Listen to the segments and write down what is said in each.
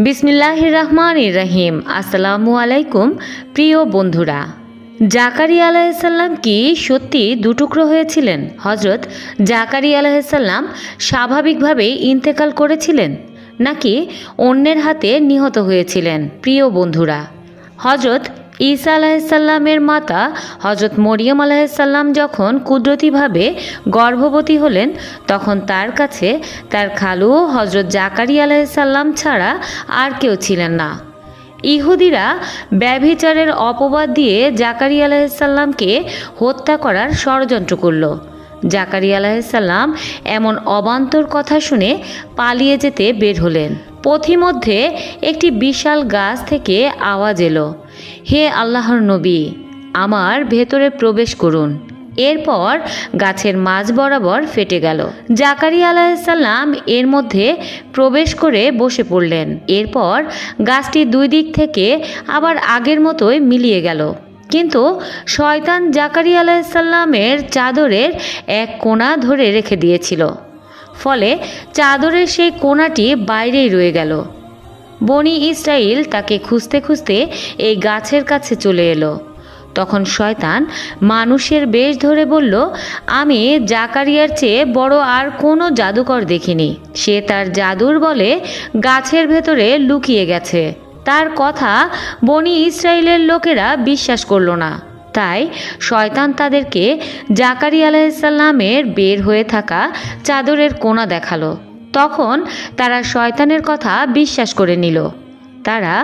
বিসমিল্লাহির রহমানির রহিম। আসসালামু আলাইকুম প্রিয় বন্ধুরা। জাকারিয়া আলাইহিসসালাম কি সত্যি দুটুকরো হয়েছিলেন? হজরত জাকারিয়া আলাইহিসসালাম স্বাভাবিকভাবেই ইন্তেকাল করেছিলেন নাকি অন্যের হাতে নিহত হয়েছিলেন? প্রিয় বন্ধুরা, হজরত ঈসা আলাইহিসসালামের মাতা হজরত মরিয়ম আলাইহিসসালাম যখন কুদরতিভাবে গর্ভবতী হলেন, তখন তার কাছে তার খালু হজরত জাকারিয়া আলাইহিসসালাম ছাড়া আর কেউ ছিলেন না। ইহুদিরা ব্যভিচারের অপবাদ দিয়ে জাকারিয়া আলাইহিসসালামকে হত্যা করার ষড়যন্ত্র করল। জাকারিয়া আলাইহিসসালাম এমন অবান্তর কথা শুনে পালিয়ে যেতে বের হলেন। পথিমধ্যে একটি বিশাল গাছ থেকে আওয়াজ এলো, হে আল্লাহর নবী, আমার ভেতরে প্রবেশ করুন। এরপর গাছের মাঝ বরাবর ফেটে গেল। জাকারিয়া আলাইহিসসালাম এর মধ্যে প্রবেশ করে বসে পড়লেন। এরপর গাছটি দুই দিক থেকে আবার আগের মতোই মিলিয়ে গেল, কিন্তু শয়তান জাকারিয়া আলাইহিসসালামের চাদরের এক কোণা ধরে রেখে দিয়েছিল। ফলে চাদরের সেই কোণাটি বাইরেই রয়ে গেল। বনি ইসরাইল তাকে খুঁজতে খুঁজতে এই গাছের কাছে চলে এলো। তখন শয়তান মানুষের বেশ ধরে বলল, আমি জাকারিয়ার চেয়ে বড় আর কোনো জাদুকর দেখিনি। সে তার জাদুর বলে গাছের ভেতরে লুকিয়ে গেছে। তার কথা বনি ইসরাইলের লোকেরা বিশ্বাস করল না। তাই শয়তান তাদেরকে জাকারিয়া আলাইহিসসালামের বের হয়ে থাকা চাদরের কোণা দেখালো। তখন তারা শয়তানের কথা বিশ্বাস করে নিল। তারা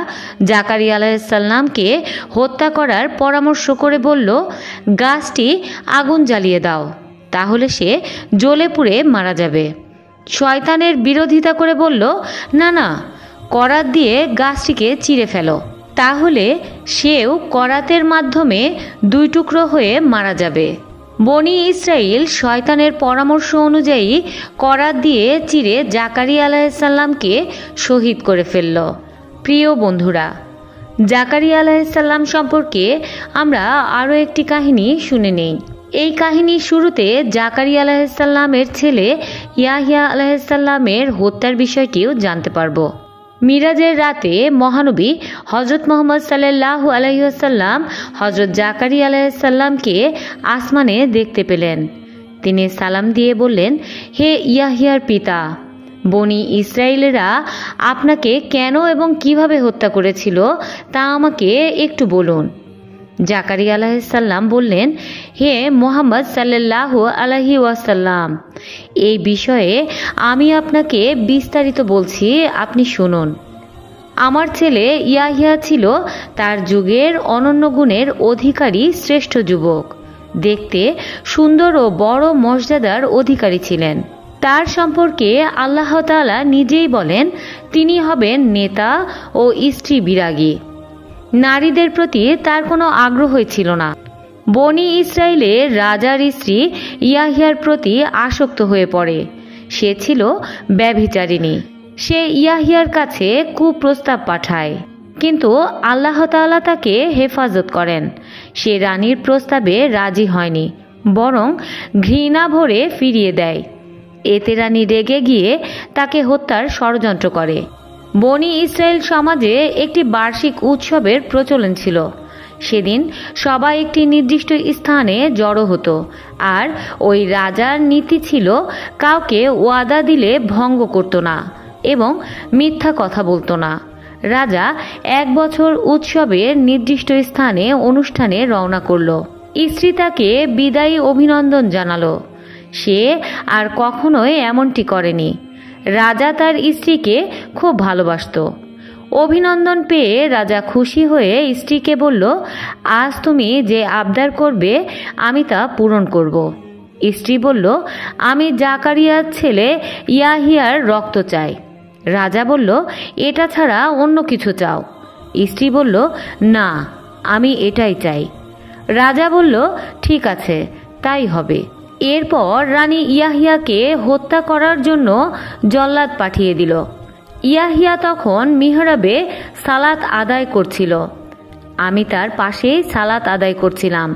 জাকারিয়া আলাইহিসসালামকে হত্যা করার পরামর্শ করে বলল, গাছটি আগুন জ্বালিয়ে দাও, তাহলে সে জ্বলে পুড়ে মারা যাবে। শয়তানের বিরোধিতা করে বলল, না না, করাত দিয়ে গাছটিকে চিরে ফেলো, তাহলে সেও করাতের মাধ্যমে দুই টুকরো হয়ে মারা যাবে। বনি ইসরাইল শয়তানের পরামর্শ অনুযায়ী করাত দিয়ে চিরে জাকারিয়া আলাইহিসসালামকে শহীদ করে ফেলল। প্রিয় বন্ধুরা, জাকারিয়া আলাইহিসসালাম সম্পর্কে আমরা আরও একটি কাহিনী শুনে নেই। এই কাহিনীর শুরুতে জাকারিয়া আলাইহিসসালামের ছেলে ইয়াহিয়া আলাইহিসসালামের হত্যার বিষয়টিও জানতে পারব। মিরাজের রাতে মহানবী হজরত মুহাম্মদ সাল্লাল্লাহু আলাইহি ওয়াসাল্লাম হজরত জাকারিয়া আলাইহিসসালামকে আসমানে দেখতে পেলেন। তিনি সালাম দিয়ে বললেন, হে ইয়াহিয়ার পিতা, বনি ইসরাইলেরা আপনাকে কেন এবং কিভাবে হত্যা করেছিল তা আমাকে একটু বলুন। জাকারিয়া আলাইহিসসালাম বললেন, হে মুহাম্মদ সাল্লাল্লাহু আলাইহি ওয়াসাল্লাম, এই বিষয়ে আমি আপনাকে বিস্তারিত বলছি, আপনি শুনুন। আমার ছেলে ইয়াহিয়া ছিল তার যুগের অনন্য গুণের অধিকারী শ্রেষ্ঠ যুবক। দেখতে সুন্দর ও বড় মর্যাদার অধিকারী ছিলেন। তার সম্পর্কে আল্লাহ তাআলা নিজেই বলেন, তিনি হবেন নেতা ও স্ত্রী বিরাগী। নারীদের প্রতি তার কোনো আগ্রহই ছিল না। বনি ইসরাইলের রাজার স্ত্রী ইয়াহিয়ার প্রতি আসক্ত হয়ে পড়ে। সে ছিল ব্যভিচারিণী। সে ইয়াহিয়ার কাছে কুপ্রস্তাব পাঠায়, কিন্তু আল্লাহ তাআলা তাকে হেফাজত করেন। সে রানীর প্রস্তাবে রাজি হয়নি, বরং ঘৃণা ভরে ফিরিয়ে দেয়। এতে রানী রেগে গিয়ে তাকে হত্যার ষড়যন্ত্র করে। বনি ইসরায়েল সমাজে একটি বার্ষিক উৎসবের প্রচলন ছিল। সেদিন সবাই একটি নির্দিষ্ট স্থানে জড়ো হতো, আর ওই রাজার নীতি ছিল কাউকে ওয়াদা দিলে ভঙ্গ করত না এবং মিথ্যা কথা বলতো না। রাজা এক বছর উৎসবের নির্দিষ্ট স্থানে অনুষ্ঠানে রওনা করল। স্ত্রী তাকে বিদায়ী অভিনন্দন জানালো। সে আর কখনোই এমনটি করেনি। রাজা তার স্ত্রীকে খুব ভালোবাসত। অভিনন্দন পেয়ে রাজা খুশি হয়ে স্ত্রীকে বলল, আজ তুমি যে আবদার করবে আমি তা পূরণ করব। স্ত্রী বলল, আমি জাকারিয়ার ছেলে ইয়াহিয়ার রক্ত চাই। রাজা বলল, এটা ছাড়া অন্য কিছু চাও। স্ত্রী বলল, না, আমি এটাই চাই। রাজা বলল, ঠিক আছে, তাই হবে। এরপর রানী ইয়াহিয়াকে হত্যা করার জন্য জল্লাদ পাঠিয়ে দিল। ইয়াহিয়া তখন মিহরাবে সালাত আদায় করছিল। আমি তার পাশেই সালাত আদায় করছিলাম।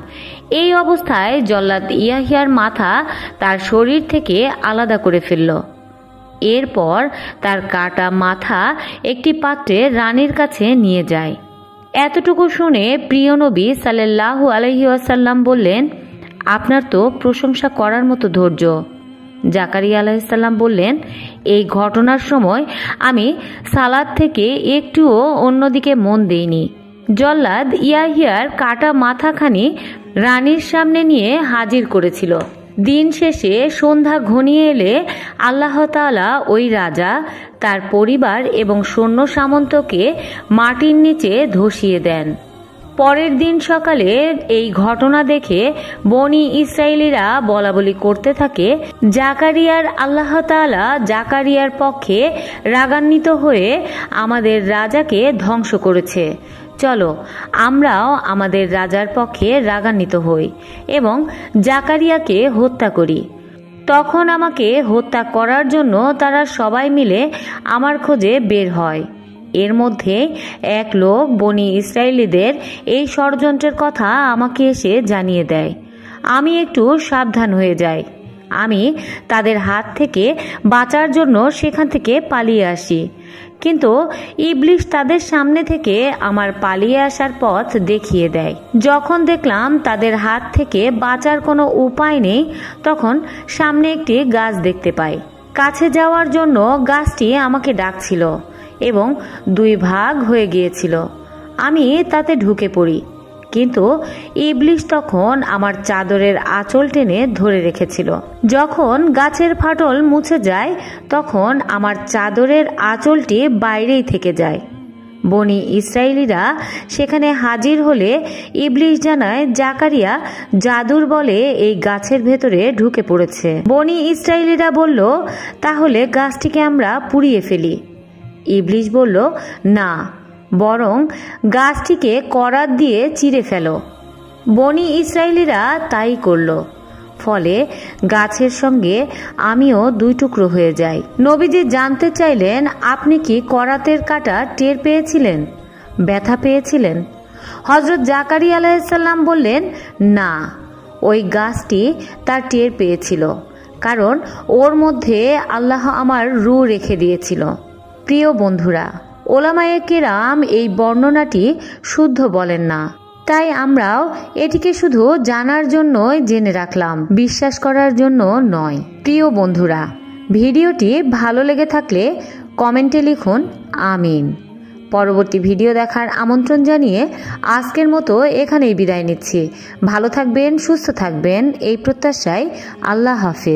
এই অবস্থায় জল্লাদ ইয়াহিয়ার মাথা তার শরীর থেকে আলাদা করে ফেলল। এরপর তার কাটা মাথা একটি পাত্রে রানীর কাছে নিয়ে যায়। এতটুকু শুনে প্রিয় নবী সাল্লাল্লাহু আলাইহি ওয়াসাল্লাম বললেন, আপনার তো প্রশংসা করার মতো ধৈর্য। জাকারিয়া আলাইহিসসালাম বললেন, এই ঘটনার সময় আমি সালাত থেকে একটুও অন্যদিকে মন দেইনি। জল্লাদ ইয়াহিয়ার কাটা মাথাখানি রানীর সামনে নিয়ে হাজির করেছিল। দিন শেষে সন্ধ্যা ঘনিয়ে এলে আল্লাহ তাআলা ওই রাজা, তার পরিবার এবং সৈন্য সামন্তকে মাটির নিচে ধসিয়ে দেন। পরের দিন সকালে এই ঘটনা দেখে বনি ইসরাইলীরা বলাবলি করতে থাকে, জাকারিয়ার আল্লাহ তাআলা জাকারিয়ার পক্ষে রাগান্বিত হয়ে আমাদের রাজাকে ধ্বংস করেছে। চলো আমরাও আমাদের রাজার পক্ষে রাগান্বিত হই এবং জাকারিয়াকে হত্যা করি। তখন আমাকে হত্যা করার জন্য তারা সবাই মিলে আমার খোঁজে বের হয়। এর মধ্যে এক লোক বনি ইসরায়েলীদের এই ষড়যন্ত্রের কথা আমাকে এসে জানিয়ে দেয়। আমি একটু সাবধান হয়ে যাই। আমি তাদের হাত থেকে বাঁচার জন্য সেখান থেকে পালিয়ে আসি, কিন্তু ইবলিশ তাদের সামনে থেকে আমার পালিয়ে আসার পথ দেখিয়ে দেয়। যখন দেখলাম তাদের হাত থেকে বাঁচার কোনো উপায় নেই, তখন সামনে একটি গাছ দেখতে পাই। কাছে যাওয়ার জন্য গাছটি আমাকে ডাকছিল এবং দুই ভাগ হয়ে গিয়েছিল। আমি তাতে ঢুকে পড়ি, কিন্তু ইবলিশ তখন আমার চাদরের আঁচল টেনে ধরে রেখেছিল। যখন গাছের ফাটল মুছে যায়, তখন আমার চাদরের আঁচলটি বাইরেই থেকে যায়। বনি ইসরায়েলীরা সেখানে হাজির হলে ইবলিশ জানায়, জাকারিয়া জাদুর বলে এই গাছের ভেতরে ঢুকে পড়েছে। বনি ইসরায়েলীরা বলল, তাহলে গাছটিকে আমরা পুড়িয়ে ফেলি। ইবলিশ বলল, না, বরং গাছটিকে করাত দিয়ে চিরে ফেলো। বনি ইসরায়েলীরা তাই করল। ফলে গাছের সঙ্গে আমিও দুই টুকরো হয়ে যাই। নবীজি জানতে চাইলেন, আপনি কি করাতের কাটা টের পেয়েছিলেন, ব্যথা পেয়েছিলেন? হযরত জাকারিয়া আলাইহিসসালাম বললেন, না, ওই গাছটি তার টের পেয়েছিল, কারণ ওর মধ্যে আল্লাহ আমার রূহ রেখে দিয়েছিল। প্রিয় বন্ধুরা, ওলামায়ে কেরাম এই বর্ণনাটি শুদ্ধ বলেন না, তাই আমরাও এটিকে শুধু জানার জন্যই জেনে রাখলাম, বিশ্বাস করার জন্য নয়। প্রিয় বন্ধুরা, ভিডিওটি ভালো লেগে থাকলে কমেন্টে লিখুন আমিন। পরবর্তী ভিডিও দেখার আমন্ত্রণ জানিয়ে আজকের মতো এখানেই বিদায় নিচ্ছি। ভালো থাকবেন, সুস্থ থাকবেন এই প্রত্যাশায়। আল্লাহ হাফেজ।